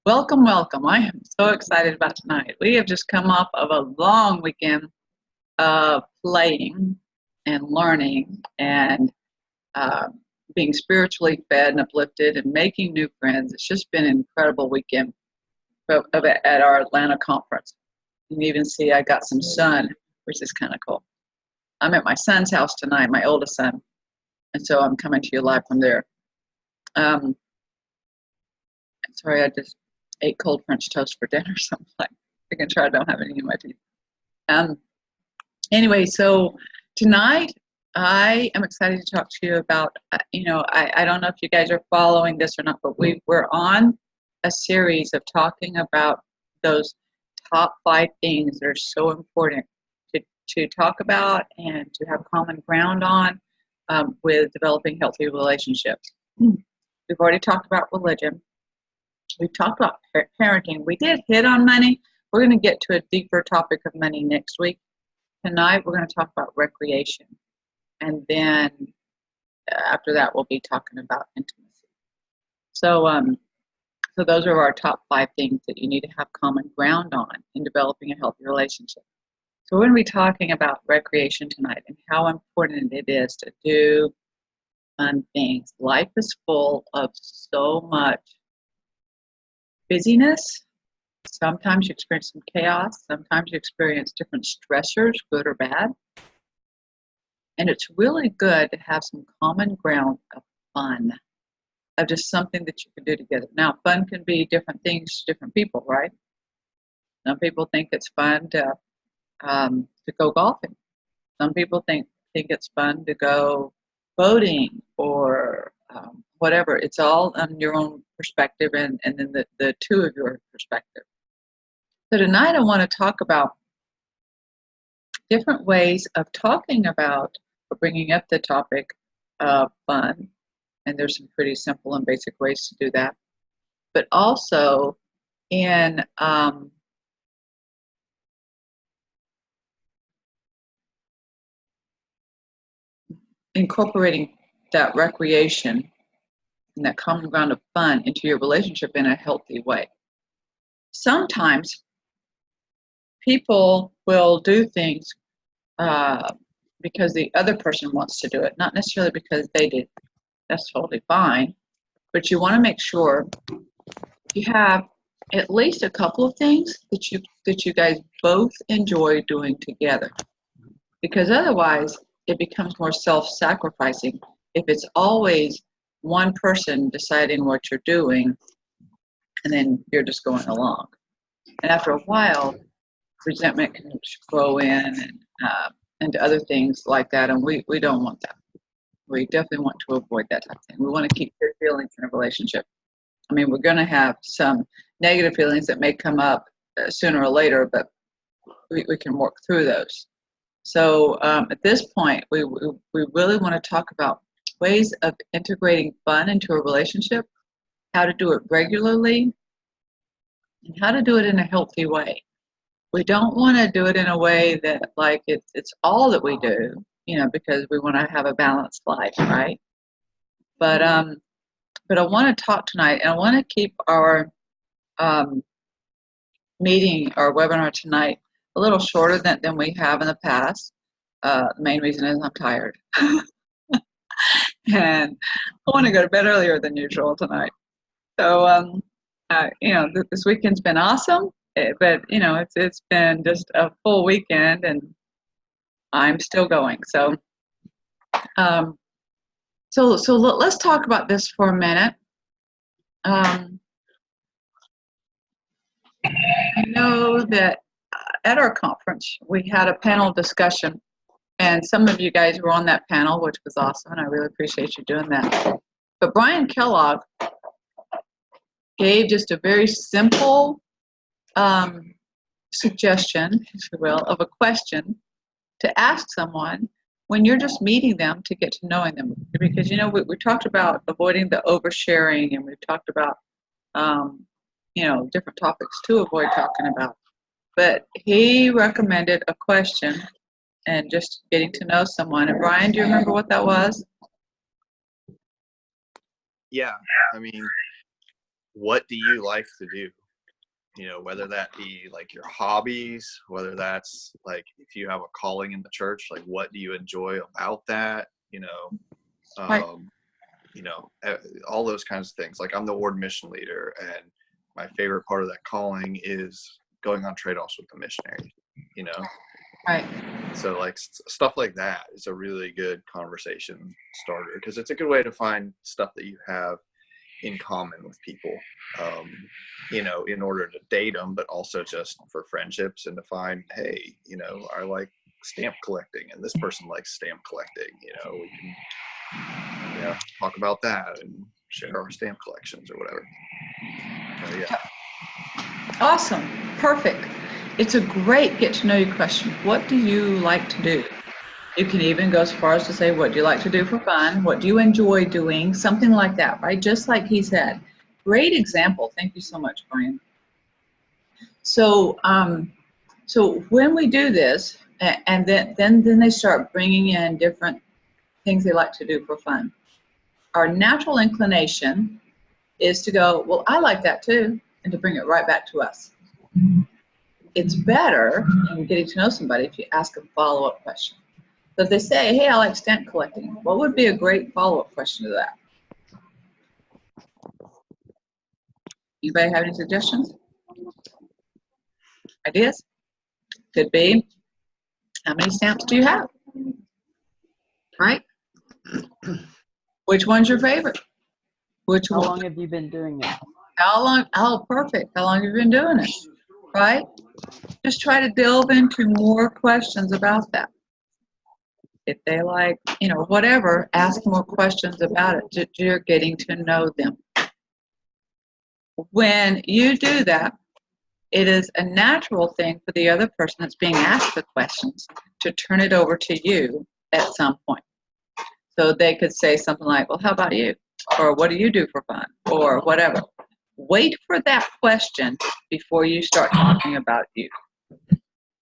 Welcome, welcome. I am so excited about tonight. We have just come off of a long weekend of playing and learning and uh, being spiritually fed and uplifted and making new friends. It's just been an incredible weekend at our Atlanta conference. You can even see I got some sun, which is kind of cool. I'm at my son's house tonight, my oldest son, and so I'm coming to you live from there. Sorry, I just ate cold French toast for dinner, so I'm like, I can try I don't have any in my teeth. Anyway, so tonight I am excited to talk to you about, I don't know if you guys are following this or not, but we're on a series of talking about those top 5 things that are so important to talk about and to have common ground on with developing healthy relationships. We've already talked about religion. We've talked about parenting. We did hit on money. We're going to get to a deeper topic of money next week. Tonight, we're going to talk about recreation. And then after that, we'll be talking about intimacy. So those are our top 5 things that you need to have common ground on in developing a healthy relationship. So we're going to be talking about recreation tonight and how important it is to do fun things. Life is full of so much busyness. Sometimes you experience some chaos. Sometimes you experience different stressors, good or bad. And it's really good to have some common ground of fun, of just something that you can do together. Now, fun can be different things to different people, right? Some people think it's fun to go golfing. Some people think it's fun to go boating or whatever. It's all on your own perspective and then the two of your perspective. So tonight I want to talk about different ways of talking about or bringing up the topic of fun. And there's some pretty simple and basic ways to do that. But also in incorporating that recreation and that common ground of fun into your relationship in a healthy way. Sometimes people will do things because the other person wants to do it, not necessarily because they did. That's totally fine. But you want to make sure you have at least a couple of things that you guys both enjoy doing together. Because otherwise, it becomes more self-sacrificing if it's always one person deciding what you're doing and then you're just going along. And after a while, resentment can grow in and other things like that, and we don't want that. We definitely want to avoid that type of thing. We want to keep good feelings in a relationship. I mean, we're going to have some negative feelings that may come up sooner or later, but we can work through those. So at this point, we really want to talk about ways of integrating fun into a relationship, how to do it regularly, and how to do it in a healthy way. We don't want to do it in a way that like it's all that we do, because we want to have a balanced life, right? But I want to talk tonight, and I want to keep our meeting, our webinar tonight, a little shorter than we have in the past. The main reason is I'm tired. And I want to go to bed earlier than usual tonight. So, this weekend's been awesome, but, it's been just a full weekend, and I'm still going. So, so let's talk about this for a minute. I know that at our conference, we had a panel discussion, and some of you guys were on that panel, which was awesome, and I really appreciate you doing that. But Brian Kellogg gave just a very simple suggestion, if you will, of a question to ask someone when you're just meeting them to get to knowing them. Because, we talked about avoiding the oversharing, and we've talked about, different topics to avoid talking about. But he recommended a question and just getting to know someone. And Brian, do you remember what that was? Yeah, I mean, what do you like to do? You know, whether that be like your hobbies, whether that's like if you have a calling in the church, like what do you enjoy about that? Right. You know, all those kinds of things. Like I'm the ward mission leader, and my favorite part of that calling is going on trade-offs with the missionaries, you know? Right. So like stuff like that is a really good conversation starter, because it's a good way to find stuff that you have in common with people, you know, in order to date them, but also just for friendships and to find, hey, you know, I like stamp collecting and this person likes stamp collecting, you know, we can, talk about that and share our stamp collections or whatever. So, yeah. Awesome. Perfect. It's a great get to know you question. What do you like to do? You can even go as far as to say, what do you like to do for fun? What do you enjoy doing? Something like that, right? Just like he said. Great example. Thank you so much, Brian. So, so when we do this, and then they start bringing in different things they like to do for fun. Our natural inclination is to go, well, I like that too, and to bring it right back to us. It's better in getting to know somebody if you ask a follow-up question. So if they say, hey, I like stamp collecting, what would be a great follow-up question to that? Anybody have any suggestions? Ideas? Could be, how many stamps do you have? Right? Which one's your favorite? How long have you been doing it? How long? Oh, perfect. How long have you been doing it? Right? Just try to delve into more questions about that. If they like, whatever, ask more questions about it. You're getting to know them. When you do that, it is a natural thing for the other person that's being asked the questions to turn it over to you at some point. So they could say something like, well, how about you? Or what do you do for fun? Or whatever. Wait for that question before you start talking about you.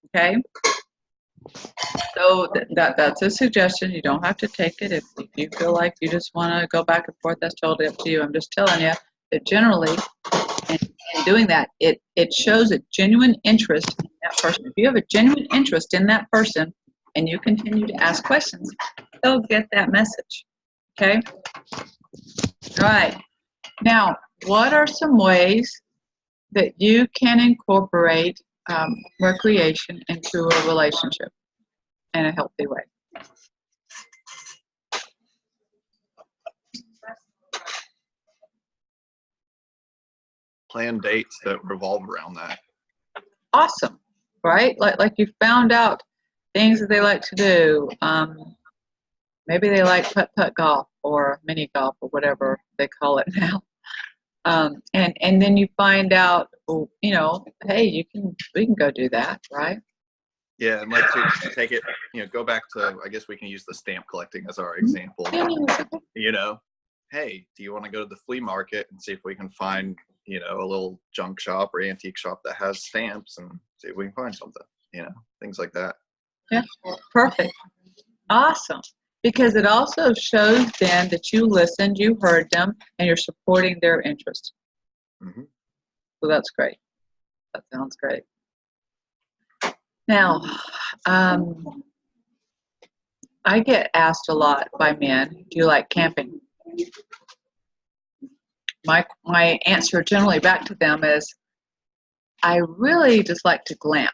Okay? So that's a suggestion. You don't have to take it. If you feel like you just want to go back and forth, that's totally up to you. I'm just telling you that generally, in doing that, it shows a genuine interest in that person. If you have a genuine interest in that person and you continue to ask questions, they'll get that message. Okay? All right. Now, what are some ways that you can incorporate recreation into a relationship in a healthy way? Plan dates that revolve around that. Awesome, right? Like you found out things that they like to do. Maybe they like putt-putt golf or mini golf or whatever they call it now. And then you find out, hey, we can go do that, right? Yeah, and like to take it, go back to, I guess we can use the stamp collecting as our example. Hey, do you want to go to the flea market and see if we can find, a little junk shop or antique shop that has stamps, and see if we can find something, things like that. Yeah, perfect. Awesome. Because it also shows then that you listened, you heard them, and you're supporting their interest. Mm-hmm. So that's great. That sounds great. Now, I get asked a lot by men, do you like camping? My answer generally back to them is, I really just like to glamp.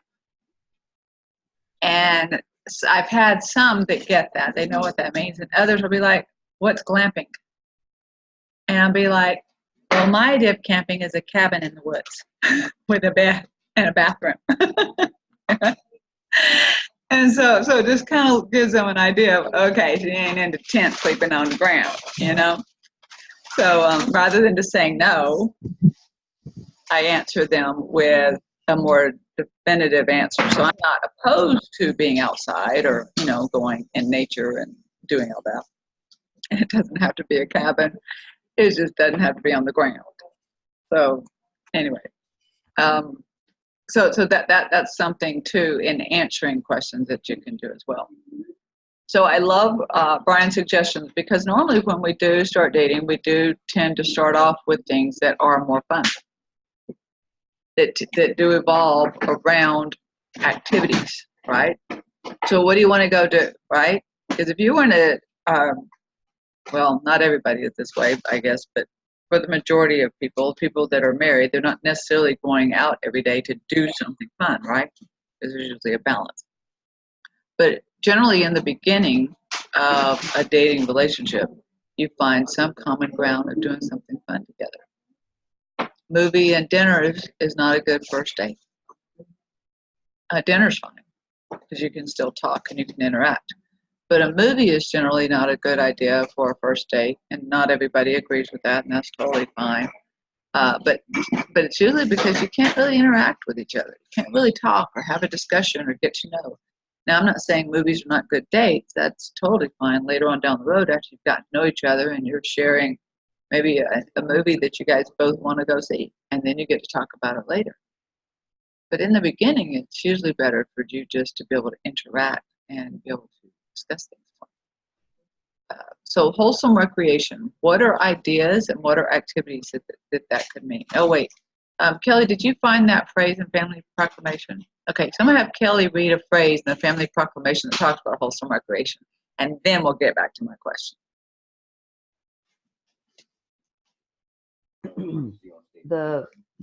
And I've had some that get that. They know what that means. And others will be like, what's glamping? And I'll be like, well, my idea of camping is a cabin in the woods with a bed and a bathroom. And so it just kind of gives them an idea of, okay, she ain't into tent sleeping on the ground, So rather than just saying no, I answer them with a more definitive answer. So I'm not opposed to being outside or, going in nature and doing all that. And it doesn't have to be a cabin. It just doesn't have to be on the ground. So anyway, so that's something too in answering questions that you can do as well. So I love Brian's suggestions, because normally when we do start dating, we do tend to start off with things that are more fun, that do evolve around activities, right? So what do you want to go do, right? Because if you want to, well, not everybody is this way, I guess, but for the majority of people that are married, they're not necessarily going out every day to do something fun, right? Because there's usually a balance. But generally in the beginning of a dating relationship, you find some common ground of doing something fun together. Movie and dinner is not a good first date. Dinner's fine, because you can still talk and you can interact. But a movie is generally not a good idea for a first date, and not everybody agrees with that, and that's totally fine. But it's usually because you can't really interact with each other. You can't really talk or have a discussion or get to know. Now, I'm not saying movies are not good dates. That's totally fine. Later on down the road, after you've gotten to know each other and you're sharing maybe a movie that you guys both want to go see, and then you get to talk about it later. But in the beginning, it's usually better for you just to be able to interact and be able to discuss things. So wholesome recreation, what are ideas and what are activities that could mean? Oh, wait. Kelly, did you find that phrase in Family Proclamation? Okay, so I'm going to have Kelly read a phrase in the Family Proclamation that talks about wholesome recreation, and then we'll get back to my question.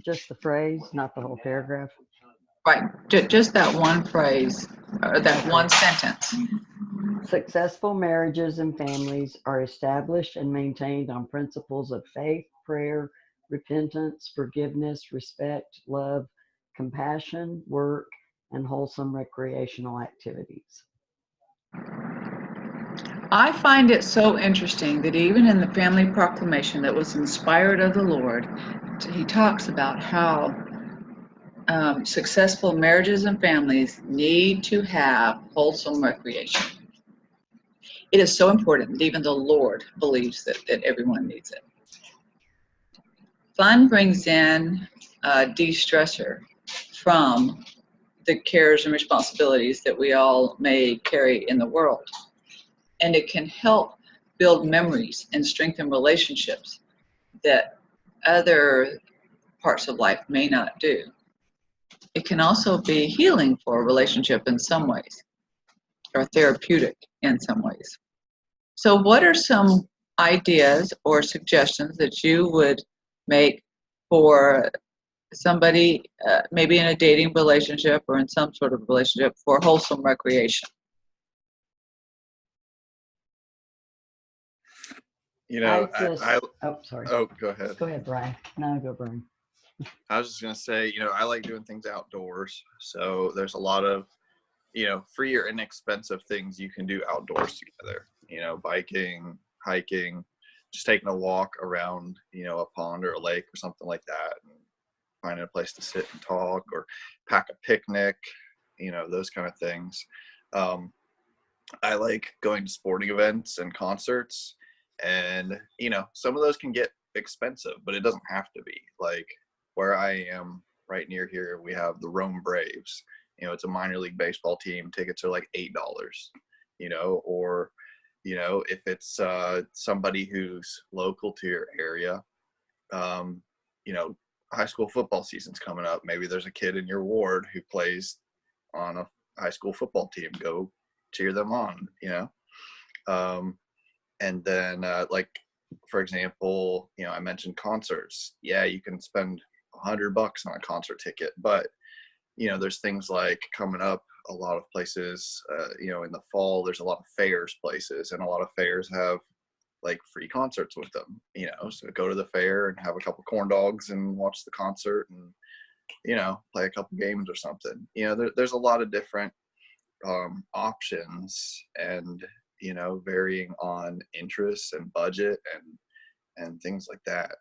Just the phrase, not the whole paragraph. Right, just that one phrase, or that one sentence. Successful marriages and families are established and maintained on principles of faith, prayer, repentance, forgiveness, respect, love, compassion, work, and wholesome recreational activities. I find it so interesting that even in the Family Proclamation that was inspired of the Lord, he talks about how successful marriages and families need to have wholesome recreation. It is so important that even the Lord believes that everyone needs it. Fun brings in a de-stressor from the cares and responsibilities that we all may carry in the world. And it can help build memories and strengthen relationships that other parts of life may not do. It can also be healing for a relationship in some ways, or therapeutic in some ways. So what are some ideas or suggestions that you would make for somebody, maybe in a dating relationship or in some sort of relationship, for wholesome recreation? You know, Sorry. Oh, go ahead. Go ahead, Brian. No, go, Brian. I was just going to say, I like doing things outdoors. So there's a lot of, free or inexpensive things you can do outdoors together. Biking, hiking, just taking a walk around, a pond or a lake or something like that, and finding a place to sit and talk, or pack a picnic, those kind of things. I like going to sporting events and concerts, and, some of those can get expensive, but it doesn't have to be. Like where I am right near here, we have the Rome Braves. It's a minor league baseball team. Tickets are like $8, or, if it's somebody who's local to your area, high school football season's coming up. Maybe there's a kid in your ward who plays on a high school football team. Go cheer them on, and then like, for example, I mentioned concerts. Yeah, you can spend $100 on a concert ticket, but there's things like coming up a lot of places, in the fall, there's a lot of fairs places, and a lot of fairs have like free concerts with them, so go to the fair and have a couple corn dogs and watch the concert, and, play a couple games or something. There's a lot of different options, and, varying on interests and budget and things like that.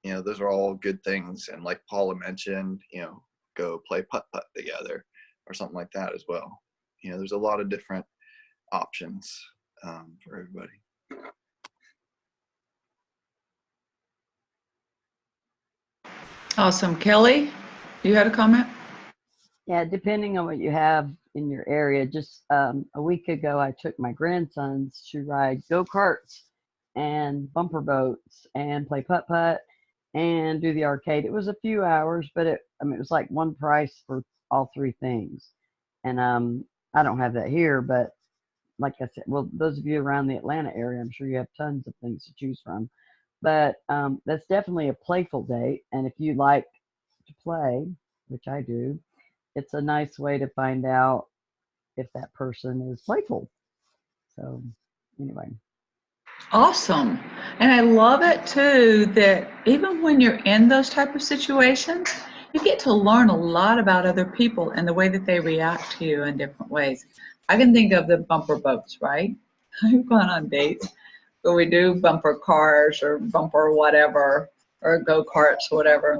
Those are all good things. And like Paula mentioned, go play putt-putt together or something like that as well. There's a lot of different options for everybody. Awesome. Kelly, you had a comment? Yeah, depending on what you have in your area. Just a week ago, I took my grandsons to ride go-karts and bumper boats and play putt-putt and do the arcade. It was a few hours, but it was like one price for all three things. And I don't have that here, but like I said, well, those of you around the Atlanta area, I'm sure you have tons of things to choose from. But that's definitely a playful date. And if you like to play, which I do, it's a nice way to find out if that person is playful. So anyway. Awesome. And I love it too that even when you're in those type of situations, you get to learn a lot about other people and the way that they react to you in different ways. I can think of the bumper boats, right? I've gone on dates where we do bumper cars or bumper whatever, or go-karts or whatever.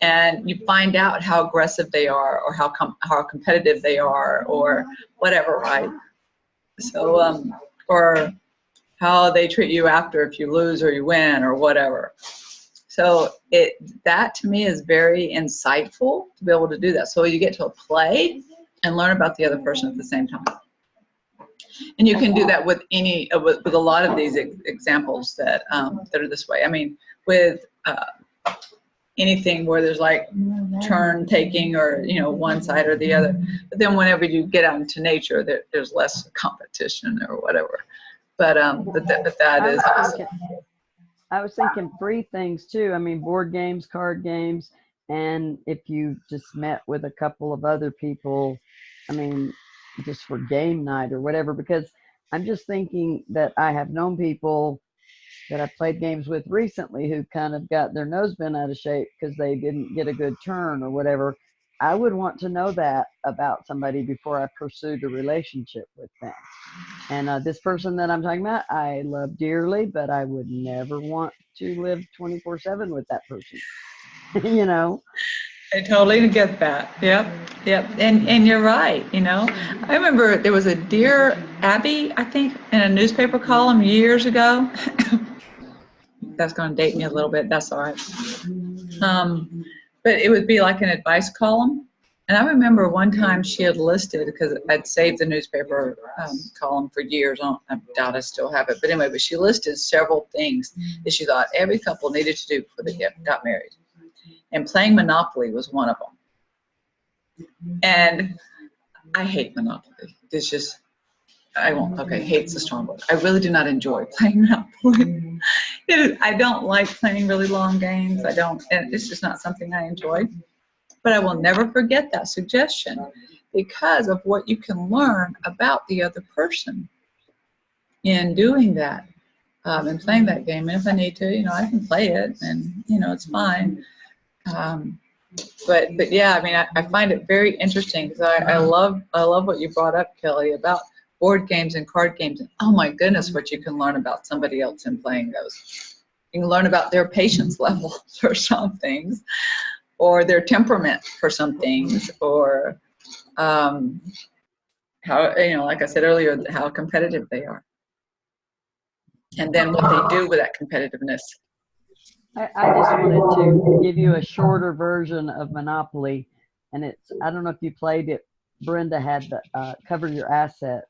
And you find out how aggressive they are or how competitive they are or whatever, right? So, or how they treat you after if you lose or you win or whatever. So that to me is very insightful to be able to do that. So you get to play and learn about the other person at the same time. And you can do that with with a lot of these examples that are this way. I mean, with anything where there's like turn taking or one side or the other. But then whenever you get out into nature, there's less competition or whatever. But that is awesome. I was thinking free things too. I mean, board games, card games, and if you just met with a couple of other people, I mean, just for game night or whatever, because I'm just thinking that I have known people that I played games with recently who kind of got their nose bent out of shape because they didn't get a good turn or whatever. I would want to know that about somebody before I pursued a relationship with them. And this person that I'm talking about, I love dearly, but I would never want to live 24/7 with that person. I totally get that. Yep. And you're right. I remember there was a Dear Abby, I think, in a newspaper column years ago. That's going to date me a little bit. That's all right. But it would be like an advice column. And I remember one time she had listed, because I'd saved the newspaper column for years. I doubt I still have it. But anyway, she listed several things that she thought every couple needed to do before they got married. And playing Monopoly was one of them. And I hate Monopoly. It's just, hate's a strong word. I really do not enjoy playing Monopoly. I don't like playing really long games. And it's just not something I enjoy. But I will never forget that suggestion because of what you can learn about the other person in doing that and playing that game. And if I need to, I can play it and, it's fine. But yeah, I mean, I find it very interesting because I love what you brought up, Kelly, about board games and card games. And oh my goodness, what you can learn about somebody else in playing those. You can learn about their patience level for some things, or their temperament for some things, or how, like I said earlier, how competitive they are. And then what they do with that competitiveness. I just wanted to give you a shorter version of Monopoly, and I don't know if you played it. Brenda had the Cover Your Assets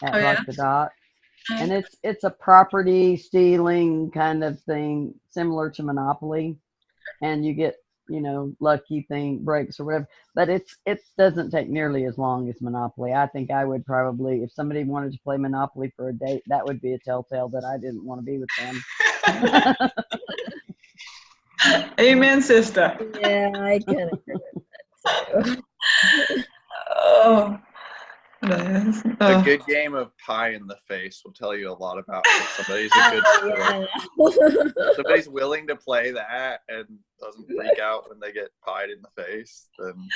at Rock the Dot, and it's a property stealing kind of thing, similar to Monopoly, and you get lucky thing breaks or whatever, but it doesn't take nearly as long as Monopoly. I think I would probably, if somebody wanted to play Monopoly for a date, that would be a telltale that I didn't want to be with them. Amen, sister. Yeah, I can agree with that too. Oh, a good game of pie in the face will tell you a lot about if somebody's a good sport. If somebody's willing to play that and doesn't freak out when they get pied in the face, then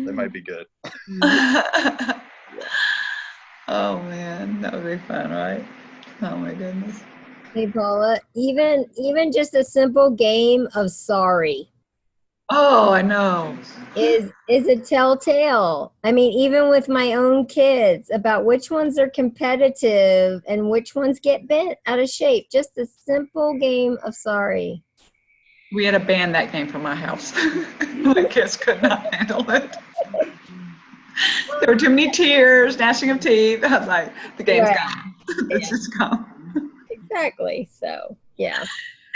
they might be good. Oh man, that would be fun, right? Oh my goodness. Hey Paula, even just a simple game of sorry. Oh, I know. Is a telltale. I mean, even with my own kids, about which ones are competitive and which ones get bent out of shape. Just a simple game of sorry. We had to ban that game from my house. My kids could not handle it. There were too many tears, gnashing of teeth. I was like, the game's Right. gone. This is gone. Exactly. So, yeah.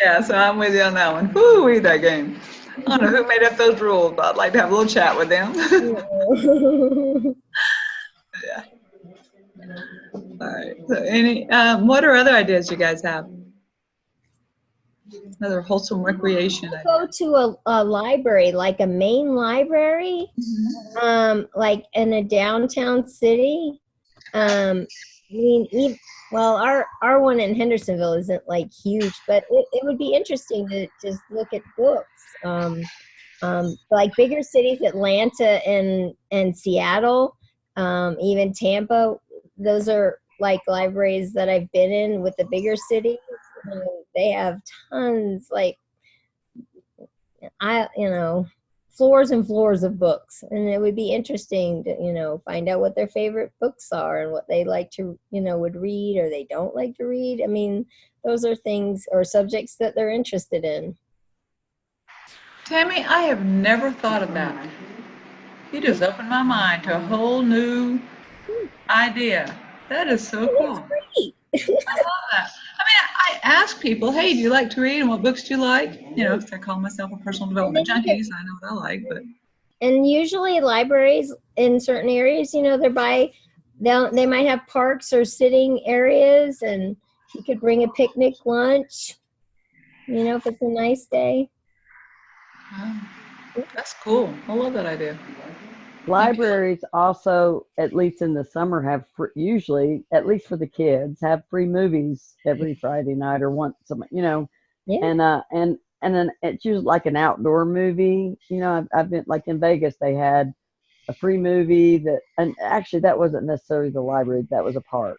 Yeah, so I'm with you on that one. Woo-wee, that game. I don't know who made up those rules, but I'd like to have a little chat with them. Yeah. All right. So what are other ideas you guys have? Another wholesome recreation idea. Go to a library, like a main library, like in a downtown city. I mean, well, our one in Hendersonville isn't like huge, but it would be interesting to just look at books. Like bigger cities, Atlanta and Seattle, even Tampa. Those are like libraries that I've been in with the bigger cities. They have tons, like floors and floors of books, and it would be interesting to find out what their favorite books are and what they like to would read or they don't like to read. I mean, those are things or subjects that they're interested in. Tammy, I have never thought of that. You just opened my mind to a whole new idea. That is so cool. It's great. I love that. I mean, I ask people, hey, do you like to read and what books do you like? Because I call myself a personal development junkie, so I know what I like. But and usually libraries in certain areas, they might have parks or sitting areas, and you could bring a picnic lunch, if it's a nice day. That's cool. I love that idea. Libraries also, at least in the summer, have usually, at least for the kids, have free movies every Friday night or once, Yeah. and then it's usually like an outdoor movie. I've been like in Vegas, they had a free movie and actually that wasn't necessarily the library, that was a park.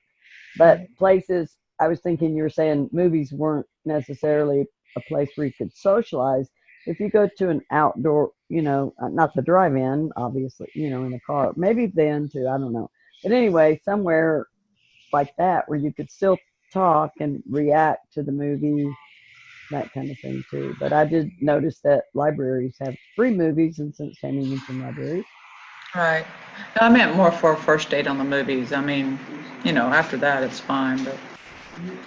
But places, I was thinking you were saying movies weren't necessarily a place where you could socialize. If you go to an outdoor, not the drive-in, obviously, in a car, maybe then too, I don't know. But anyway, somewhere like that where you could still talk and react to the movie, that kind of thing too. But I did notice that libraries have free movies, and since Tammy mentioned libraries. Right. No, I meant more for a first date on the movies. I mean, after that it's fine, but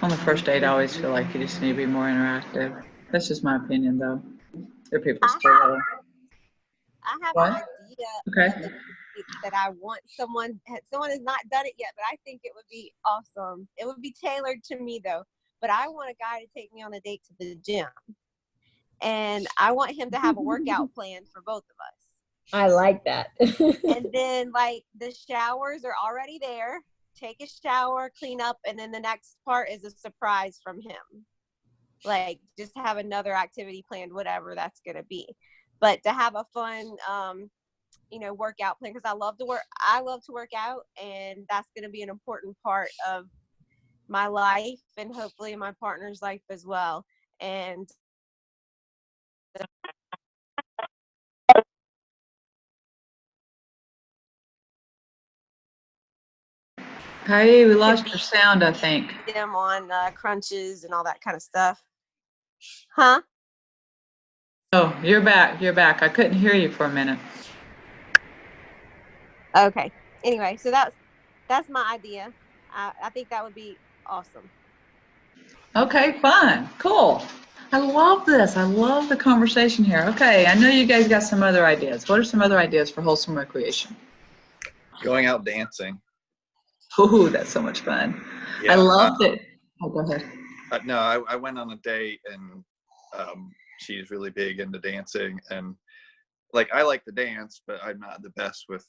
on the first date I always feel like you just need to be more interactive. That's just my opinion, though. There are people still I have What? an idea Okay. that I want someone has not done it yet, but I think it would be awesome. It would be tailored to me though. But I want a guy to take me on a date to the gym. And I want him to have a workout plan for both of us. I like that. And then like the showers are already there. Take a shower, clean up, and then the next part is a surprise from him. Like just have another activity planned, whatever that's gonna be. But to have a fun workout plan, because I love to work out, and that's gonna be an important part of my life and hopefully my partner's life as well. And Hey, we lost your sound, I think. them on crunches and all that kind of stuff. Huh? Oh, you're back. You're back. I couldn't hear you for a minute. Okay. Anyway, so that's my idea. I think that would be awesome. Okay, fun. Cool. I love this. I love the conversation here. Okay, I know you guys got some other ideas. What are some other ideas for wholesome recreation? Going out dancing. Ooh, that's so much fun. Yeah, I love it. Oh, go ahead. No, I went on a date, and she's really big into dancing, and like I like to dance, but I'm not the best with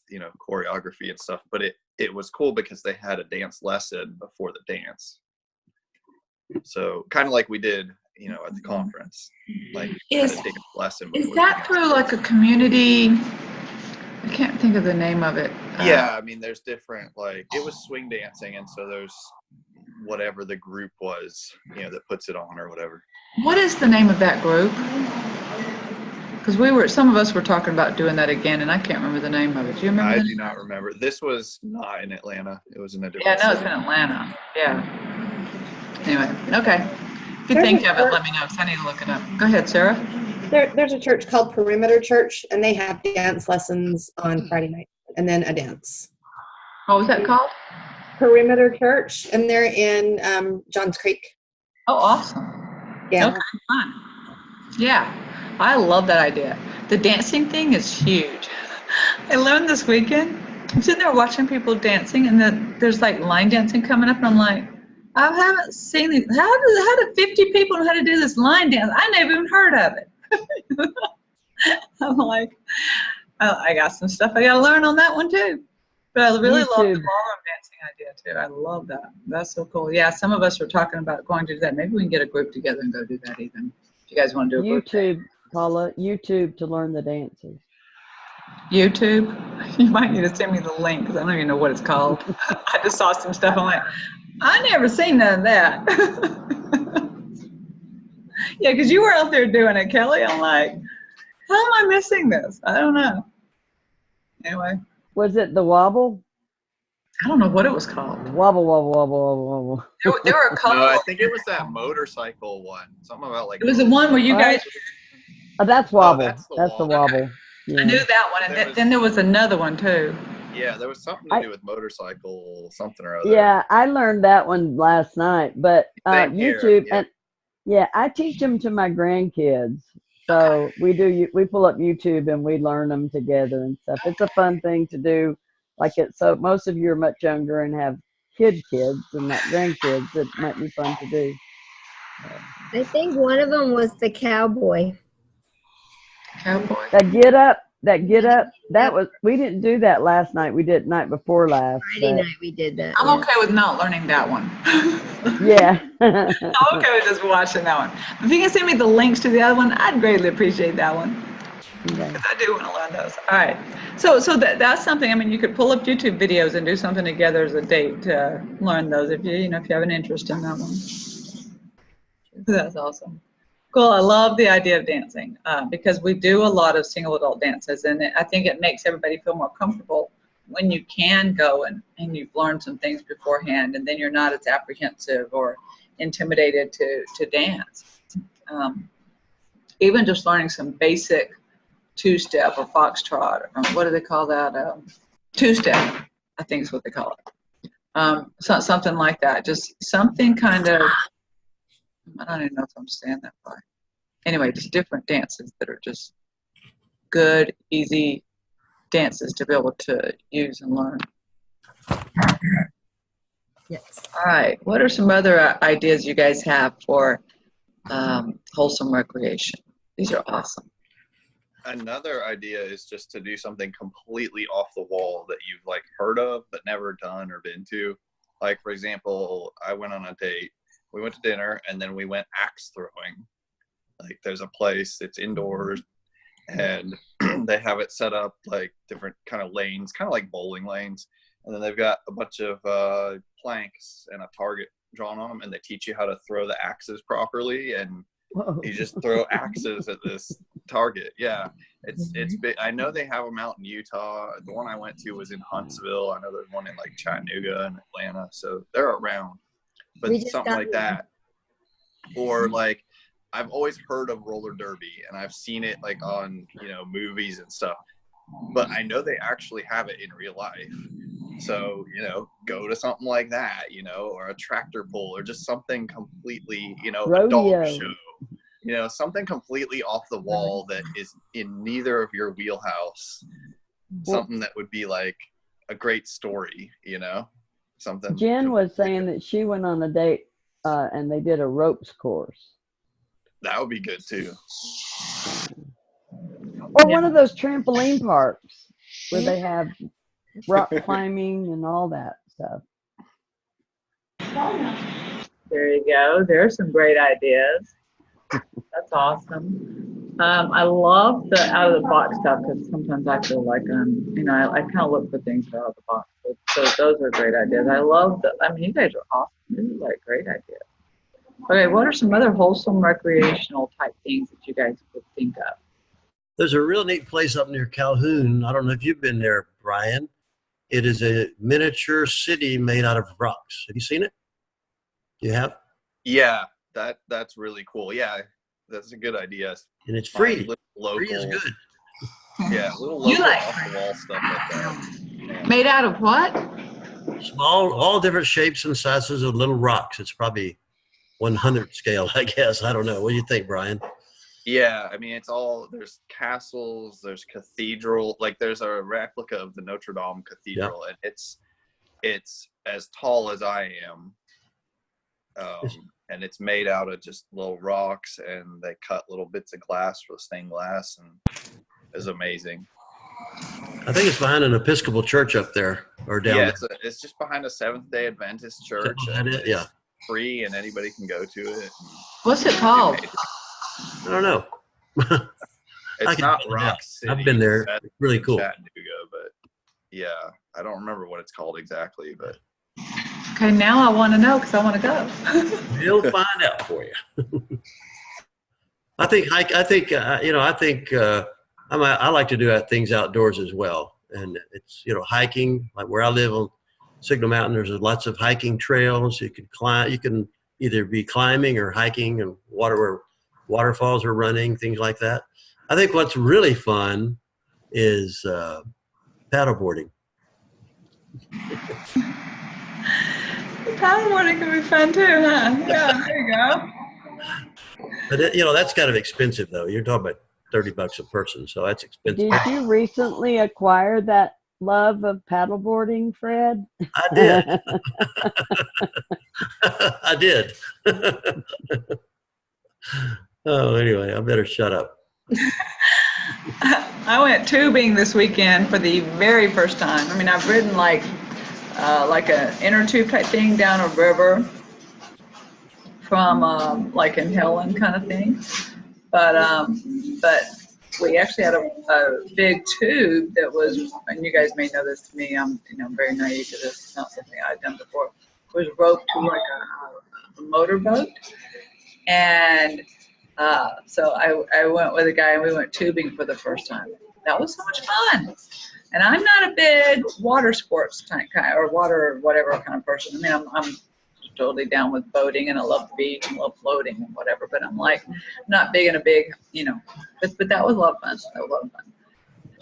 choreography and stuff. But it was cool because they had a dance lesson before the dance, so kind of like we did at the conference, like had a dance lesson. Is that through like a community? I can't think of the name of it. Yeah, I mean, there's different, like it was swing dancing, and so there's whatever the group was, that puts it on or whatever. What is the name of that group? Because some of us were talking about doing that again, and I can't remember the name of it. Do you remember? I do not remember. This was not in Atlanta. It was in a different Yeah, no, it's city. in Atlanta. Yeah. Anyway, okay. If you think of it, let me know, because I need to look it up. Go ahead, Sarah. There's a church called Perimeter Church, and they have dance lessons on Friday night. and then a dance. What was that called? Perimeter Church, and they're in Johns Creek. Oh, awesome. Yeah. Okay, fun. Yeah, I love that idea. The dancing thing is huge. I learned this weekend. I'm sitting there watching people dancing, and then there's like line dancing coming up, and I'm like, I haven't seen it. How do 50 people know how to do this line dance? I never even heard of it. I'm like, I got some stuff I got to learn on that one too. But I really love the YouTube. ballroom dancing idea too. I love that. That's so cool. Yeah, some of us were talking about going to do that. Maybe we can get a group together and go do that even. If you guys want to do a group. YouTube, Paula, YouTube to learn the dances. YouTube? You might need to send me the link because I don't even know what it's called. I just saw some stuff. I'm like, I never seen none of that. Yeah, because you were out there doing it, Kelly. I'm like, how am I missing this? I don't know. Anyway, Was it the wobble? I don't know what it was called. Wobble, wobble, wobble, wobble, wobble. There were a couple. No, I think it was that motorcycle one. Something about like. It was the one where you guys. Oh, that's wobble. that's the That's the wobble. wobble. Yeah. I knew that one, and then there was another one too. Yeah, there was something to do with motorcycle, something or other. Yeah, I learned that one last night, but Same here, YouTube yeah. and yeah, I teach them to my grandkids. So we pull up YouTube and we learn them together and stuff. It's a fun thing to do. So most of you are much younger and have kids and not grandkids. It might be fun to do. I think one of them was the cowboy. Cowboy. That get up. We didn't do that last night. We did night before last. Friday night we did that. I'm okay with not learning that one. Yeah. I'm okay with just watching that one. If you can send me the links to the other one, I'd greatly appreciate that one. Okay. Because I do want to learn those. All right. So that's something. I mean, you could pull up YouTube videos and do something together as a date to learn those if you have an interest in that one. That's awesome. Cool. I love the idea of dancing because we do a lot of single adult dances, and I think it makes everybody feel more comfortable when you can go and you've learned some things beforehand, and then you're not as apprehensive or intimidated to dance. Even just learning some basic two-step or foxtrot, or what do they call that? Two-step, I think is what they call it. Something like that. Just something kind of, I don't even know if I'm saying that right. Anyway, just different dances that are just good, easy dances to be able to use and learn. Yes. All right. What are some other ideas you guys have for wholesome recreation? These are awesome. Another idea is just to do something completely off the wall that you've like heard of but never done or been to. Like, for example, I went on a date. We went to dinner and then we went axe throwing. Like, there's a place, it's indoors, and they have it set up like different kind of lanes, kind of like bowling lanes. And then they've got a bunch of planks and a target drawn on them, and they teach you how to throw the axes properly. And Whoa. you just throw axes at this target. Yeah, it's big. I know they have them out in Utah. The one I went to was in Huntsville. I know there's one in like Chattanooga and Atlanta, so they're around. But something like that, or like I've always heard of roller derby, and I've seen it like on movies and stuff. But I know they actually have it in real life. So, go to something like that, or a tractor pull, or just something completely, a dog show, something completely off the wall that is in neither of your wheelhouse. Something that would be like a great story, something. Jen was saying that she went on a date and they did a ropes course. That would be good too. Or one of those trampoline parks where they have rock climbing and all that stuff. There you go. There's some great ideas. That's awesome. I love the out of the box stuff because sometimes I feel like I kind of look for things that are out of the box. So those are great ideas. I love you guys are awesome. This is like great ideas. Okay, what are some other wholesome recreational type things that you guys could think of? There's a real neat place up near Calhoun. I don't know if you've been there, Brian. It is a miniature city made out of rocks. Have you seen it? You have? Yeah, that's really cool. Yeah, that's a good idea. And it's free. Local, free is good. Yeah, little local off the wall stuff like that. Made out of what? Small, all different shapes and sizes of little rocks. It's probably 100 scale, I guess. I don't know. What do you think, Brian? Yeah, I mean, it's all, there's castles, there's cathedral, like there's a replica of the Notre Dame Cathedral, and it's as tall as I am, and it's made out of just little rocks, and they cut little bits of glass for stained glass, and it's amazing. I think it's behind an Episcopal church up there or down Yeah, there. it's just behind a Seventh-day Adventist church, Behind and it? it's Yeah. free, and anybody can go to it. What's it called? I don't know. It's not find out. Rock City. I've been there. That's It's really in cool. Chattanooga, but yeah, I don't remember what it's called exactly, but Okay, now I want to know because I want to go. We'll find out for you. I think I like to do things outdoors as well, and it's hiking. Like where I live on Signal Mountain, there's lots of hiking trails. You can climb. You can either be climbing or hiking, and where waterfalls are running, things like that. I think what's really fun is paddleboarding. Paddleboarding can be fun too, huh? Yeah, there you go. But that's kind of expensive, though. You're talking about $30 a person, so that's expensive. Did you recently acquire that love of paddleboarding, Fred? I did. I did. Oh, anyway, I better shut up. I went tubing this weekend for the very first time. I mean, I've ridden like an inner tube type thing down a river from like in Helen kind of thing. But we actually had a big tube that was, and you guys may know this to me, I'm very naive to this, it's not something I've done before. It was roped to like a motorboat. And so I went with a guy and we went tubing for the first time. That was so much fun. And I'm not a big water sports kind or water or whatever kind of person. I mean, I'm totally down with boating and I love the beach and love floating and whatever, but I'm like not big in a big, but that was a lot of fun. That was a lot of fun.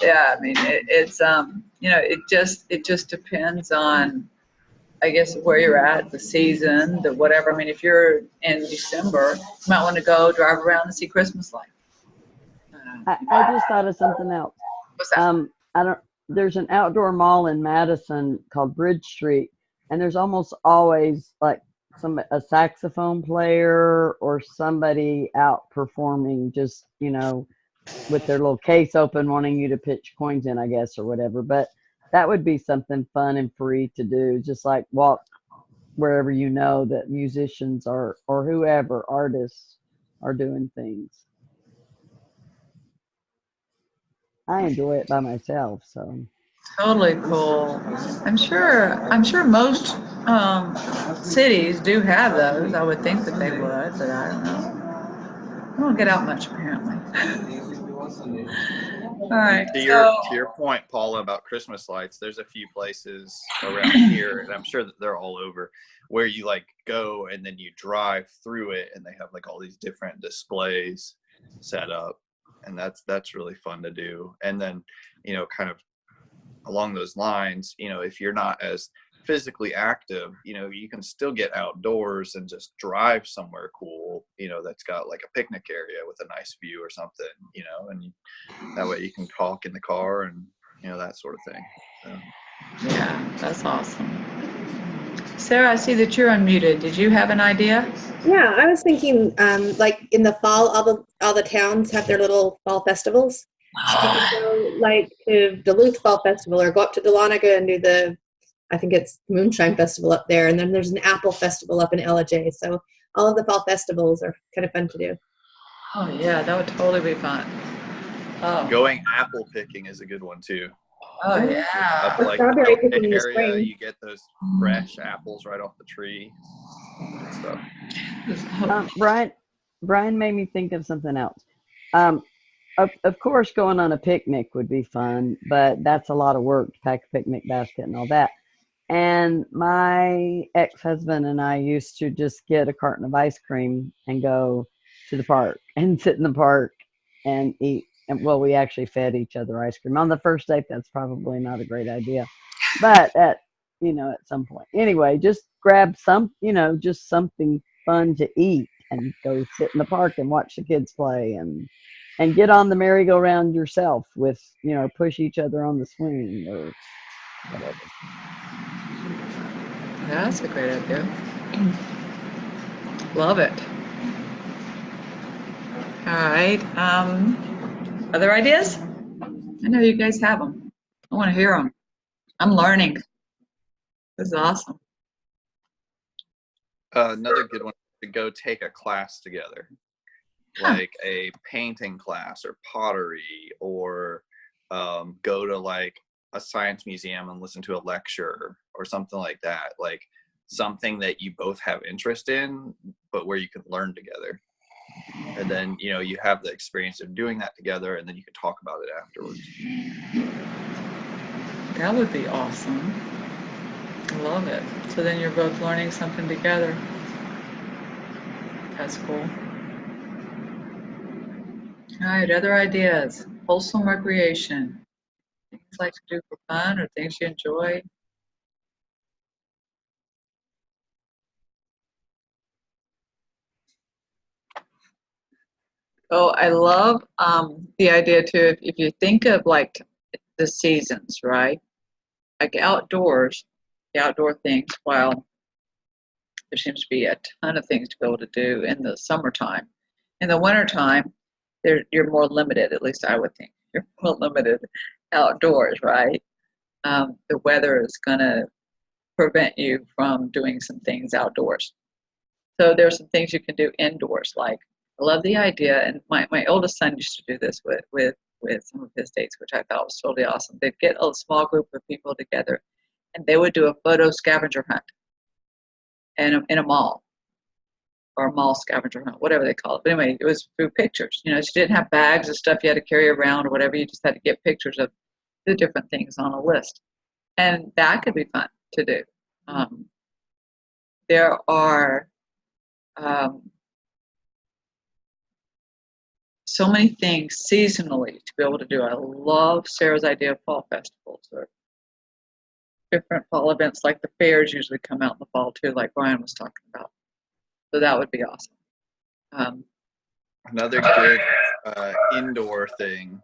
Yeah, I mean, it just depends on, I guess, where you're at, the season, the whatever. I mean, if you're in December, you might want to go drive around and see Christmas lights. I just thought of something else. What's that? There's an outdoor mall in Madison called Bridge Street, and there's almost always like a saxophone player or somebody out performing, just with their little case open, wanting you to pitch coins in, I guess, or whatever. But that would be something fun and free to do, just like walk wherever that musicians or whoever, artists, are doing things. I enjoy it by myself, so. Totally cool. I'm sure most cities do have those. I would think that they would, but I don't know. I don't get out much apparently. All right. To your point, Paula, about Christmas lights, there's a few places around here, and I'm sure that they're all over, where you like go and then you drive through it, and they have like all these different displays set up, and that's really fun to do. And then, kind of along those lines, if you're not as physically active, you can still get outdoors and just drive somewhere cool, that's got like a picnic area with a nice view or something, and that way you can talk in the car and, that sort of thing. So. Yeah, that's awesome. Sarah, I see that you're unmuted. Did you have an idea? Yeah, I was thinking, like in the fall, all the towns have their little fall festivals. You could go like to Duluth Fall Festival or go up to Dahlonega and do I think it's Moonshine Festival up there. And then there's an Apple Festival up in LJ. So all of the fall festivals are kind of fun to do. Oh yeah, that would totally be fun. Oh. Going apple picking is a good one too. Oh yeah. Up like strawberry the picking in the area, spring. you get those fresh apples right off the tree and stuff. Brian made me think of something else. Of course, going on a picnic would be fun, but that's a lot of work to pack a picnic basket and all that. And my ex-husband and I used to just get a carton of ice cream and go to the park and sit in the park and eat. And we actually fed each other ice cream. On the first date, that's probably not a great idea. but at some point. Anyway, just grab just something fun to eat and go sit in the park and watch the kids play and get on the merry-go-round yourself with, push each other on the swing or whatever. Yeah, that's a great idea. Love it. All right. Other ideas? I know you guys have them. I want to hear them. I'm learning. This is awesome. Another good one to go take a class together, like a painting class or pottery, or go to like a science museum and listen to a lecture or something like that. Like something that you both have interest in, but where you can learn together. And then, you have the experience of doing that together, and then you can talk about it afterwards. That would be awesome. I love it. So then you're both learning something together. That's cool. All right, other ideas. Wholesome recreation. Things you like to do for fun or things you enjoy. Oh, I love the idea too. If you think of like the seasons, right? Like outdoors, the outdoor things, while there seems to be a ton of things to be able to do in the summertime. In the wintertime, you're more limited, at least I would think. You're more limited outdoors, right? The weather is going to prevent you from doing some things outdoors. So there's some things you can do indoors. Like, I love the idea, and my oldest son used to do this with some of his dates, which I thought was totally awesome. They'd get a small group of people together, and they would do a photo scavenger hunt in a mall, or a mall scavenger hunt, whatever they call it. But anyway, it was through pictures. You didn't have bags of stuff you had to carry around or whatever. You just had to get pictures of the different things on a list, and that could be fun to do. There are so many things seasonally to be able to do. I love Sarah's idea of fall festivals or different fall events, like the fairs usually come out in the fall too, like Brian was talking about. So that would be awesome. Another good indoor thing,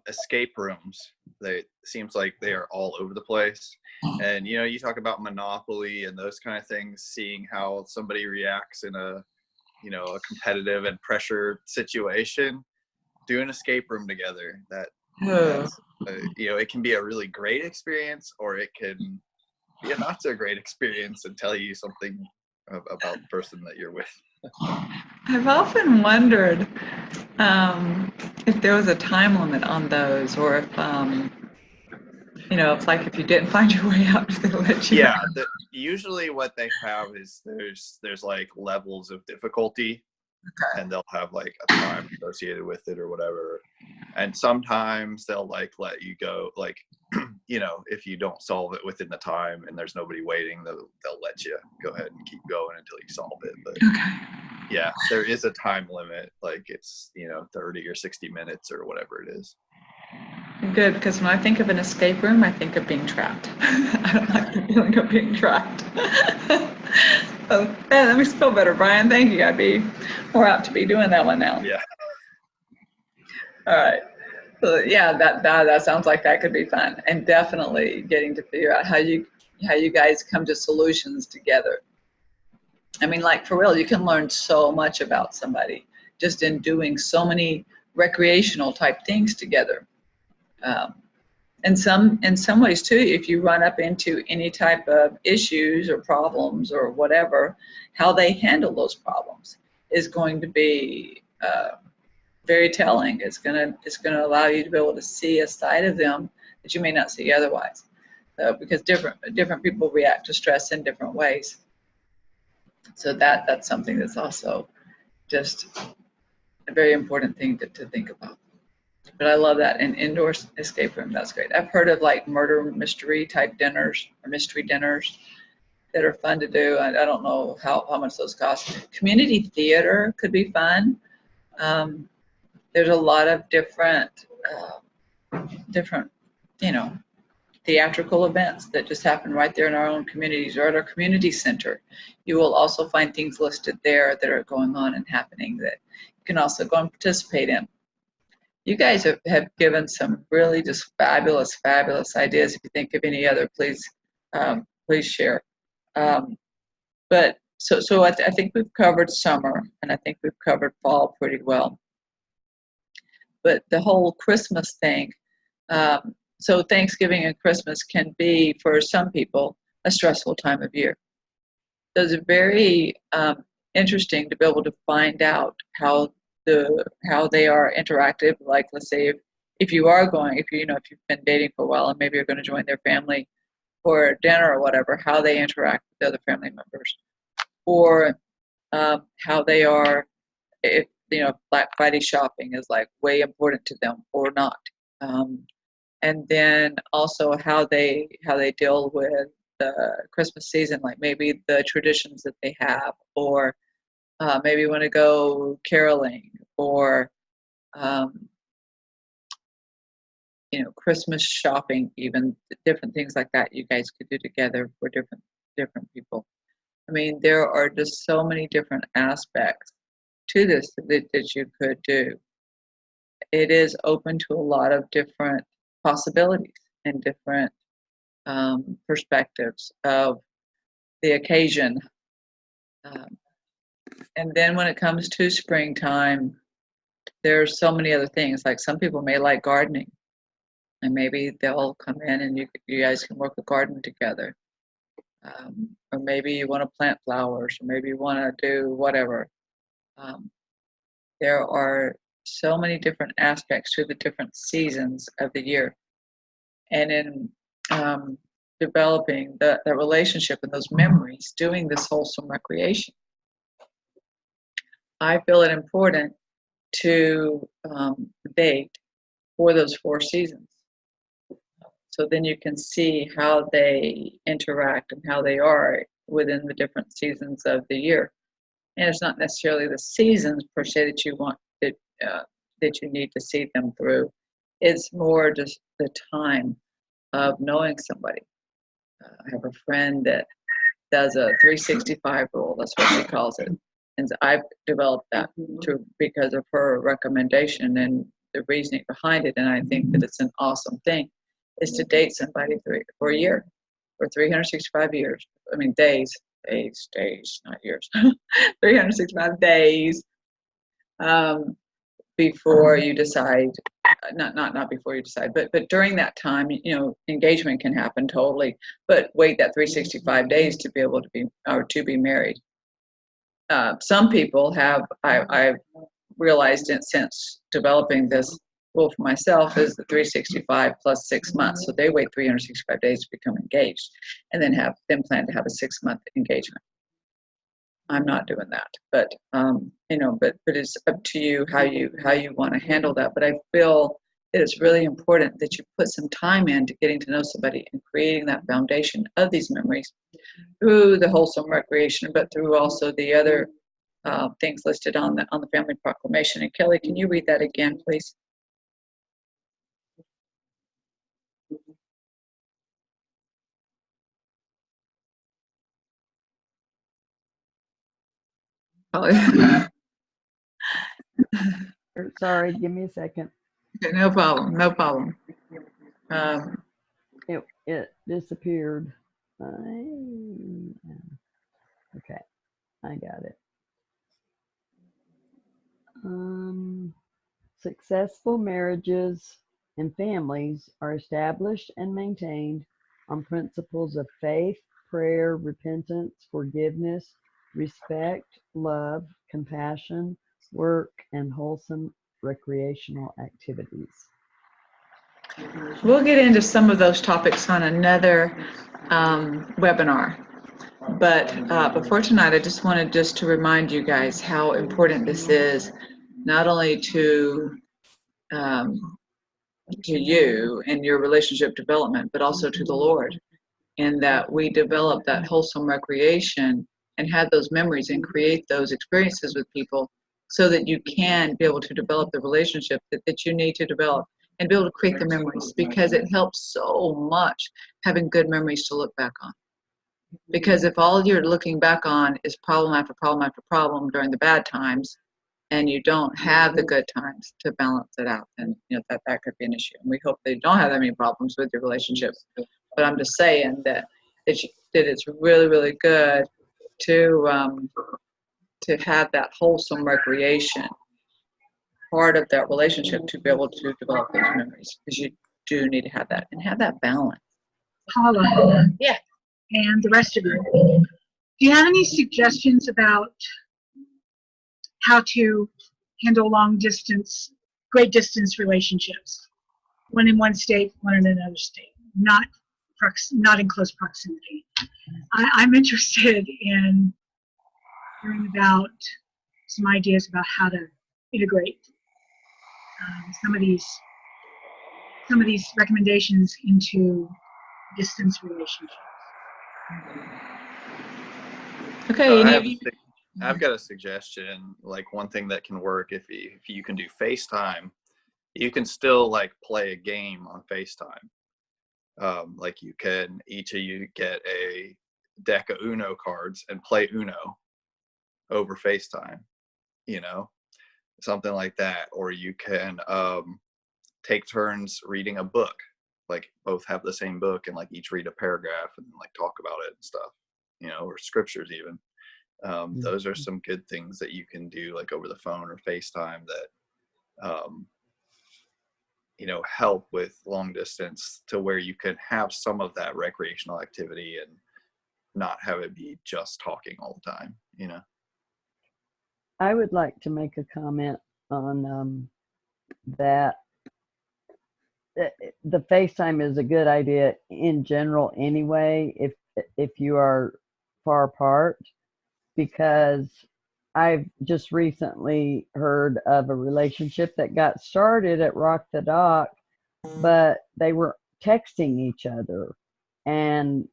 escape rooms. They seems like they are all over the place. And you talk about Monopoly and those kind of things, seeing how somebody reacts in a competitive and pressure situation. Do an escape room together. That's it can be a really great experience, or it can be a not so great experience and tell you something about the person that you're with. I've often wondered if there was a time limit on those, or if it's like if you didn't find your way out, they let you. Yeah, usually what they have is there's like levels of difficulty, and they'll have like a time associated with it or whatever. And sometimes they'll like let you go, like if you don't solve it within the time and there's nobody waiting, they'll let you go ahead and keep going until you solve it. But yeah, there is a time limit, like it's 30 or 60 minutes or whatever it is. Good, because when I think of an escape room, I think of being trapped. I don't like the feeling of being trapped. Oh, that makes me feel better, Brian. Thank you. I'd be more apt to be doing that one now. Yeah. All right. So yeah, that sounds like that could be fun, and definitely getting to figure out how you guys come to solutions together. I mean, like for real, you can learn so much about somebody just in doing so many recreational type things together. In some ways too, if you run up into any type of issues or problems or whatever, how they handle those problems is going to be very telling. It's gonna allow you to be able to see a side of them that you may not see otherwise, because different people react to stress in different ways. So that's something that's also just a very important thing to think about. But I love that. An indoor escape room, that's great. I've heard of like murder mystery type dinners or mystery dinners that are fun to do. I don't know how much those cost. Community theater could be fun. There's a lot of different theatrical events that just happen right there in our own communities or at our community center. You will also find things listed there that are going on and happening that you can also go and participate in. You guys have given some really just fabulous, fabulous ideas. If you think of any other, please share. But so I think we've covered summer, and I think we've covered fall pretty well. But the whole Christmas thing, so Thanksgiving and Christmas can be, for some people, a stressful time of year. So it's very interesting to be able to find out how they are interactive. Like, let's say if you've been dating for a while and maybe you're going to join their family for dinner or whatever, how they interact with the other family members, or how they are, if Black Friday shopping is like way important to them or not, and then also how they deal with the Christmas season, like maybe the traditions that they have, or maybe want to go caroling, or Christmas shopping, even different things like that you guys could do together for different people. I mean, there are just so many different aspects to this that you could do. It is open to a lot of different possibilities and different perspectives of the occasion. And then when it comes to springtime, there's so many other things. Like, some people may like gardening, and maybe they'll come in and you guys can work a garden together. Or maybe you want to plant flowers, or maybe you want to do whatever. There are so many different aspects to the different seasons of the year. And in developing the relationship and those memories, doing this wholesome recreation, I feel it important to date for those 4 seasons. So then you can see how they interact and how they are within the different seasons of the year. And it's not necessarily the seasons per se that you want that you need to see them through. It's more just the time of knowing somebody. I have a friend that does a 365 rule. That's what she calls it. And I've developed that because of her recommendation and the reasoning behind it. And I think that it's an awesome thing, is to date somebody for a year, for 365 years. I mean, days, not years. 365 days before you decide. Not before you decide, but during that time, engagement can happen totally. But wait that 365 days to be able to be married. Some people have. I've realized it since developing this rule for myself, is the 365 plus 6 months. So they wait 365 days to become engaged, and then plan to have a 6-month engagement. I'm not doing that, but but it's up to you how you want to handle that. But I feel that it's really important that you put some time into getting to know somebody and creating that foundation of these memories through the wholesome recreation, but through also the other things listed on the family proclamation. And Kelly, can you read that again, please? Sorry, give me a second. No problem. It disappeared. Okay, I got it. Successful marriages and families are established and maintained on principles of faith, prayer, repentance, forgiveness, respect, love, compassion, work, and wholesome recreational activities. We'll get into some of those topics on another webinar. But before tonight, I just wanted to remind you guys how important this is, not only to you and your relationship development, but also to the Lord, in that we develop that wholesome recreation and have those memories and create those experiences with people, so that you can be able to develop the relationship that you need to develop. and be able to create the memories, because it helps so much having good memories to look back on. Because if all you're looking back on is problem after problem after problem during the bad times, and you don't have the good times to balance it out, then that could be an issue. And we hope they don't have that many problems with your relationship. But I'm just saying that it's really, really good to have that wholesome recreation part of that relationship, to be able to develop those memories, because you do need to have that and have that balance. Paula. Yeah. And the rest of you. Do you have any suggestions about how to handle great distance relationships? One in one state, one in another state, not in close proximity. I'm interested in hearing about some ideas about how to integrate some of these recommendations into distance relationships. Okay, I've got a suggestion. Like, one thing that can work, if you can do FaceTime, you can still like play a game on FaceTime. Like, you can each of you get a deck of Uno cards and play Uno over FaceTime, something like that. Or you can take turns reading a book, like both have the same book and like each read a paragraph and like talk about it and stuff, or scriptures even. Those are some good things that you can do like over the phone or FaceTime that help with long distance, to where you can have some of that recreational activity and not have it be just talking all the time. I would like to make a comment on that. The FaceTime is a good idea in general anyway, if you are far apart, because I've just recently heard of a relationship that got started at Rock the Dock, but they were texting each other, and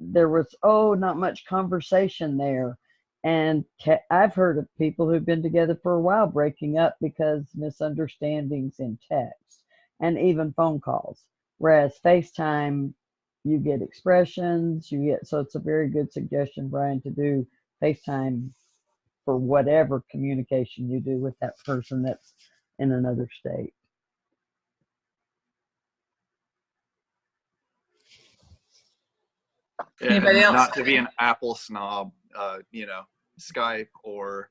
there was not much conversation there. And I've heard of people who've been together for a while breaking up because misunderstandings in text and even phone calls. Whereas FaceTime, you get expressions, so it's a very good suggestion, Brian, to do FaceTime for whatever communication you do with that person that's in another state. Anybody else? Not to be an Apple snob, Skype or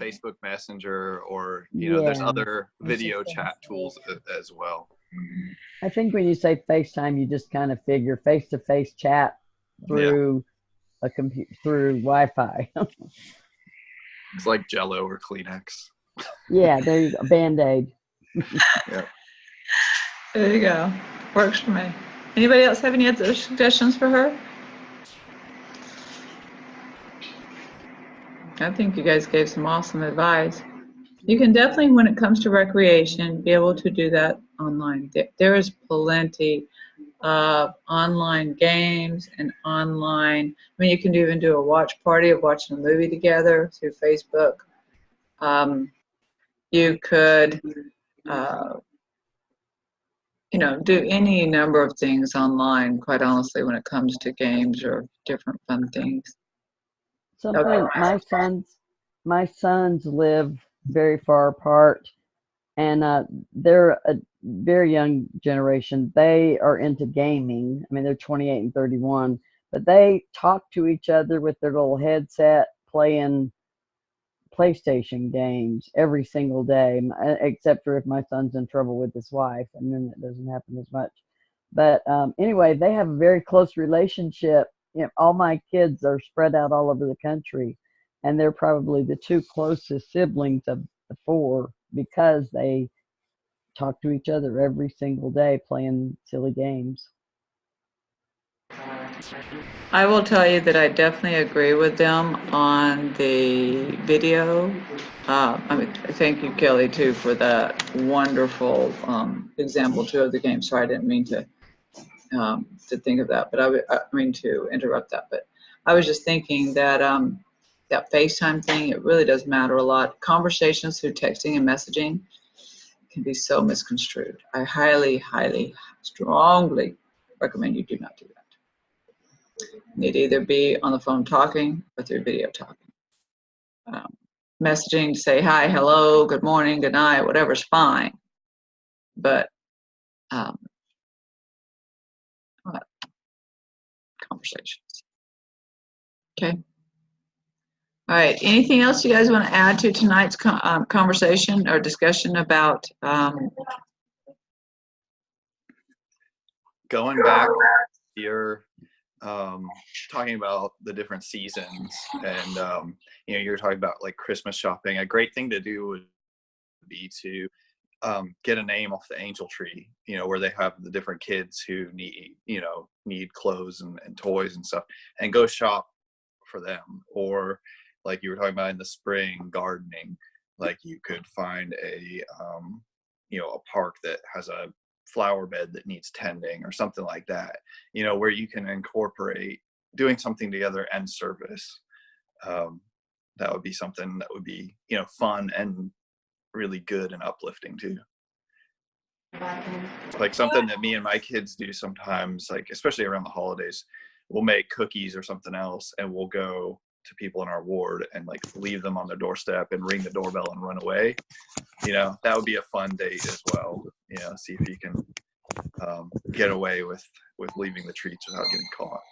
Facebook Messenger, or there's other video chat tools as well. I think when you say FaceTime, you just kind of figure face-to-face chat through a computer, through Wi-Fi. It's like Jello or Kleenex. Yeah, there you go. Band-Aid. Yeah. There you go. Works for me. Anybody else have any other suggestions for her? I think you guys gave some awesome advice. You can definitely, when it comes to recreation, be able to do that online. There is plenty of online games and online, you can even do a watch party of watching a movie together through Facebook. You could, do any number of things online, quite honestly, when it comes to games or different fun things. Something, my sons live very far apart, and they're a very young generation. They are into gaming. They're 28 and 31, but they talk to each other with their little headset playing PlayStation games every single day, except for if my son's in trouble with his wife, and then it doesn't happen as much. But anyway, they have a very close relationship. All my kids are spread out all over the country, and they're probably the two closest siblings of the four, because they talk to each other every single day playing silly games. I will tell you that I definitely agree with them on the video. Thank you, Kelly, too, for that wonderful example too of the game. Sorry, I didn't mean to think of that, but I mean to interrupt that. But I was just thinking that that FaceTime thing, it really does matter a lot. Conversations through texting and messaging can be so misconstrued. I highly, highly, strongly recommend you do not do that. You need to either be on the phone talking or through video talking. Messaging to say hi, hello, good morning, good night, whatever's fine. But conversations. Okay. All right. Anything else you guys want to add to tonight's conversation or discussion about? Going back, you're talking about the different seasons, and you know, you're talking about like Christmas shopping. A great thing to do would be to get a name off the angel tree, you know, where they have the different kids who need clothes and toys and stuff, and go shop for them. Or like you were talking about in the spring gardening, like you could find a park that has a flower bed that needs tending or something like that, you know, where you can incorporate doing something together and service. That would be something that would be, you know, fun and really good and uplifting too. Like something that me and my kids do sometimes, like especially around the holidays, we'll make cookies or something else, and we'll go to people in our ward and like leave them on their doorstep and ring the doorbell and run away. You know, that would be a fun date as well. You know, see if you can get away with leaving the treats without getting caught.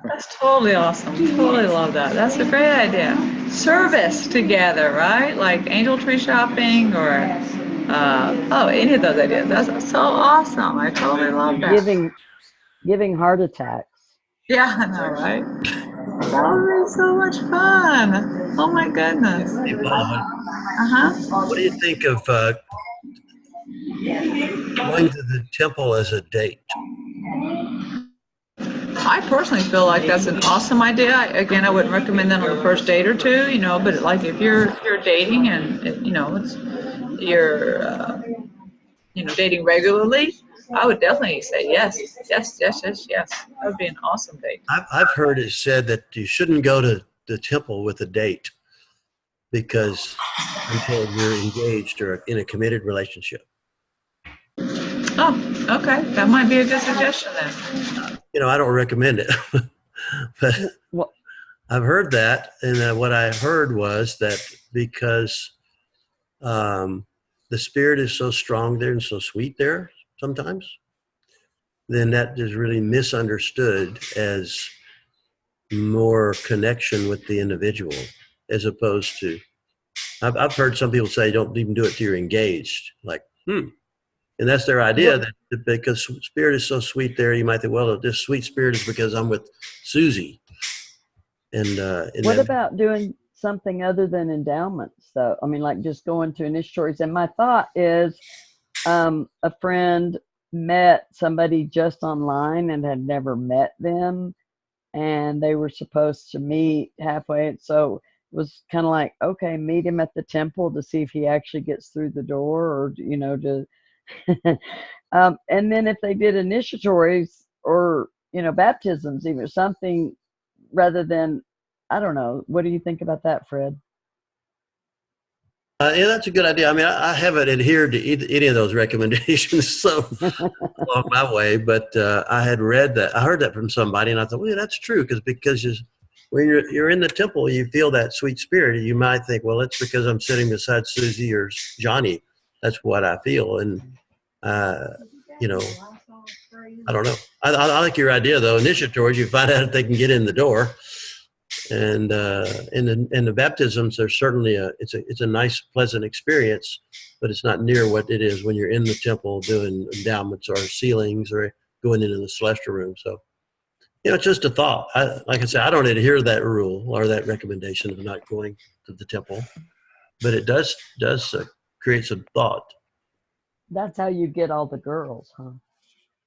That's totally awesome. Totally love that. That's a great idea. Service together, right? Like angel tree shopping or any of those ideas. That's so awesome. I totally love that. Giving heart attacks. Yeah, I know, right? That would be so much fun. Oh my goodness. Hey, Paula, what do you think of going to the temple as a date? I personally feel like that's an awesome idea. Again, I wouldn't recommend that on the first date or two, you know, but like if you're dating and, you know, you're dating regularly, I would definitely say yes. That would be an awesome date. I've heard it said that you shouldn't go to the temple with a date because until you're engaged or in a committed relationship. Oh, okay. That might be a good suggestion then. You know, I don't recommend it, but I've heard that, and what I heard was that because the spirit is so strong there and so sweet there sometimes, then that is really misunderstood as more connection with the individual, as opposed to, I've heard some people say don't even do it till you're engaged, like, and that's their idea, that because spirit is so sweet there, you might think, well, this sweet spirit is because I'm with Susie. And what about doing something other than endowments, though? I mean, like just going to initiatories. And my thought is, a friend met somebody just online and had never met them, and they were supposed to meet halfway. So it was kind of like, okay, meet him at the temple to see if he actually gets through the door, or, you know, to and then if they did initiatories or, you know, baptisms, even something rather than, I don't know. What do you think about that, Fred? Yeah, that's a good idea. I mean, I haven't adhered to any of those recommendations so along my way, but I had read that. I heard that from somebody, and I thought, well, yeah, that's true, because when you're in the temple, you feel that sweet spirit. You might think, well, it's because I'm sitting beside Susie or Johnny. That's what I feel, and you know, I don't know. I like your idea though. Initiatories, you find out if they can get in the door. And in the baptisms, there's certainly it's a nice, pleasant experience, but it's not near what it is when you're in the temple doing endowments or sealings or going into the celestial room. So, you know, it's just a thought. Like I said, I don't adhere to that rule or that recommendation of not going to the temple, but it does create some thought. That's how you get all the girls, huh?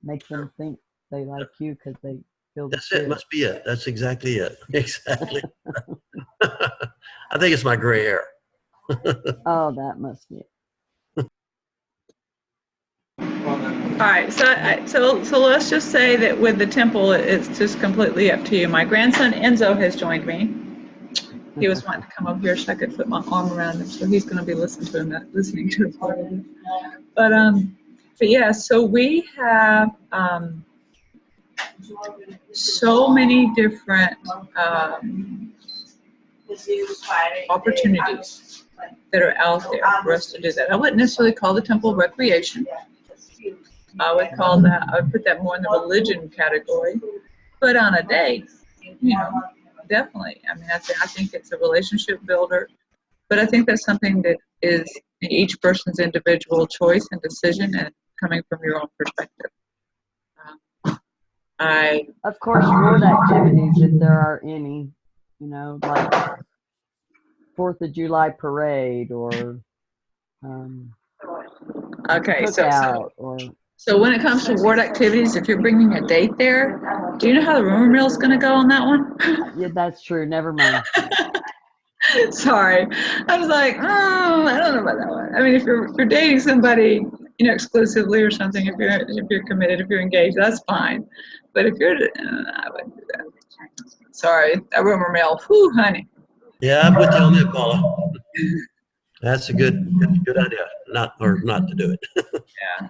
Make them think they like you because they feel the spirit. It. Must be it. That's exactly it. Exactly. I think it's my gray hair. Oh, that must be it. All right, so let's just say that with the temple, it's just completely up to you. My grandson Enzo has joined me. He was wanting to come up here so I could put my arm around him, so he's going to be listening to him. But yeah, so we have so many different opportunities that are out there for us to do that. I wouldn't necessarily call the temple recreation. I would put that more in the religion category. But on a day, definitely. I mean, I think it's a relationship builder. But I think that's something that is each person's individual choice and decision, and coming from your own perspective. Of course, ward activities, if there are any, like 4th of July parade or cookout So when it comes to ward activities, if you're bringing a date there, do you know how the rumor mill is going to go on that one? Yeah, that's true. Never mind. Sorry, I was like, I don't know about that one. I mean, if you're dating somebody, exclusively or something, if you're committed, if you're engaged, that's fine. But if you're, I wouldn't do that. Sorry, that rumor mill. Whew, honey. Yeah, I'm with you on that, Paula. That's a good idea. Not to do it. Yeah.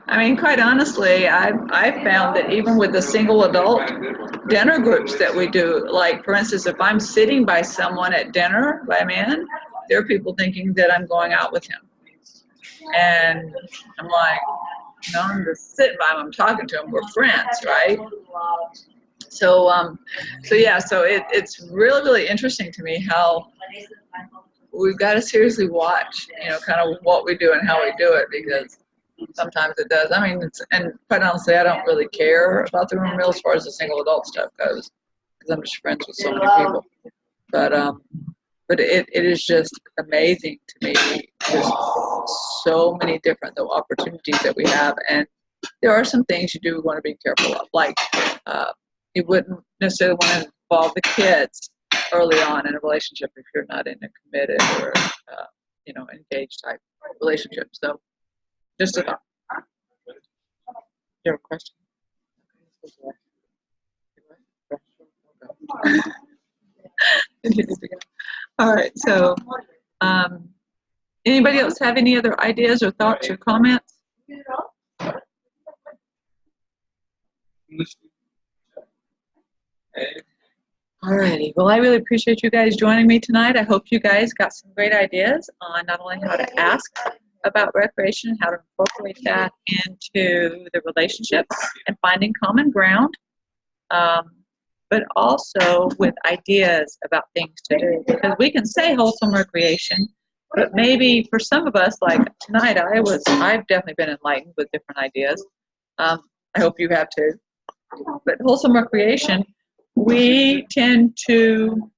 I mean, quite honestly, I've found that even with the single adult dinner groups that we do, like for instance, if I'm sitting by someone at dinner, by a man, there are people thinking that I'm going out with him. And I'm like, no, I'm just sitting by him, I'm talking to him, we're friends, right? So it's really, really interesting to me how we've got to seriously watch, kind of what we do and how we do it, because sometimes it does. I mean, and quite honestly, I don't really care about the rumor mill as far as the single adult stuff goes, because I'm just friends with so many people. But it is just amazing to me, just so many different opportunities that we have, and there are some things you do want to be careful of, like you wouldn't necessarily want to involve the kids early on in a relationship if you're not in a committed or engaged type relationship. So just a thought. You have a question? All right, so anybody else have any other ideas or thoughts or comments? Alrighty, well, I really appreciate you guys joining me tonight. I hope you guys got some great ideas on not only how to ask about recreation, how to incorporate that into the relationships and finding common ground, but also with ideas about things to do. Because we can say wholesome recreation, but maybe for some of us, like tonight, I've definitely been enlightened with different ideas. I hope you have too. But wholesome recreation, we tend to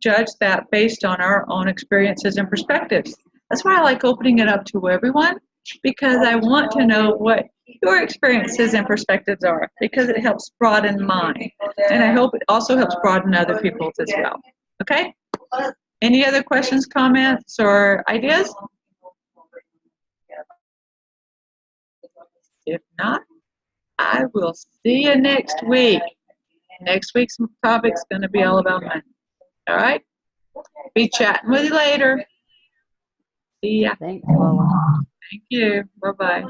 judge that based on our own experiences and perspectives. That's why I like opening it up to everyone, because I want to know what your experiences and perspectives are, because it helps broaden mine. And I hope it also helps broaden other people's as well. Okay? Any other questions, comments, or ideas? If not, I will see you next week. Next week's topic's going to be all about money. All right? Be chatting with you later. See ya. Thanks, Paula. Thank you. Bye-bye.